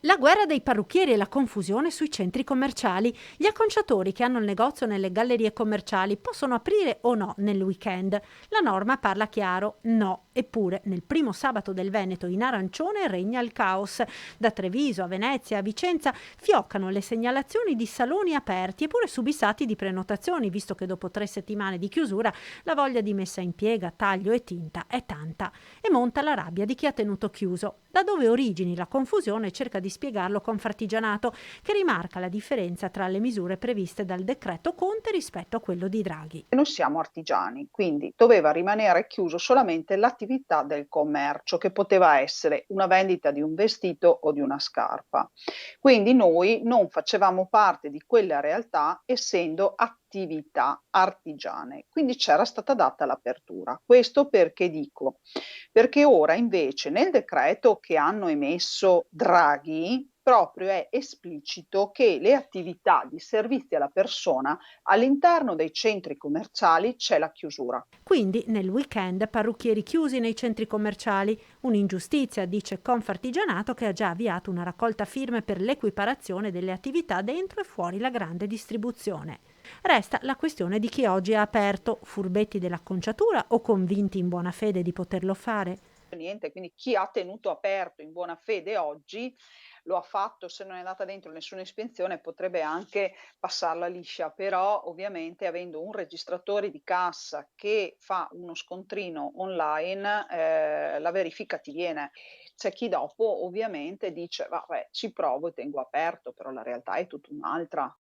La guerra dei parrucchieri e la confusione sui centri commerciali. Gli acconciatori che hanno il negozio nelle gallerie commerciali possono aprire o no nel weekend? La norma parla chiaro, no. Eppure, nel primo sabato del Veneto in arancione regna il caos. Da Treviso a Venezia a Vicenza fioccano le segnalazioni di saloni aperti eppure subissati di prenotazioni, visto che dopo 3 settimane di chiusura la voglia di messa in piega, taglio e tinta è tanta. E monta la rabbia di chi ha tenuto chiuso. Da dove origini la confusione cerca di spiegarlo Confartigianato, che rimarca la differenza tra le misure previste dal decreto Conte rispetto a quello di Draghi. Noi siamo artigiani, quindi doveva rimanere chiuso solamente l'attività del commercio, che poteva essere una vendita di un vestito o di una scarpa. Quindi noi non facevamo parte di quella realtà essendo attività artigiane, quindi c'era stata data l'apertura. Questo perché dico? Perché ora invece nel decreto che hanno emesso Draghi proprio è esplicito che le attività di servizi alla persona all'interno dei centri commerciali c'è la chiusura. Quindi nel weekend parrucchieri chiusi nei centri commerciali, un'ingiustizia, dice Confartigianato, che ha già avviato una raccolta firme per l'equiparazione delle attività dentro e fuori la grande distribuzione. Resta la questione di chi oggi è aperto, furbetti dell'acconciatura o convinti in buona fede di poterlo fare? Niente, quindi chi ha tenuto aperto in buona fede oggi lo ha fatto, se non è andata dentro nessuna ispezione potrebbe anche passarla liscia, però ovviamente avendo un registratore di cassa che fa uno scontrino online, la verifica ti viene. C'è chi dopo ovviamente dice: "Vabbè, ci provo e tengo aperto", però la realtà è tutta un'altra.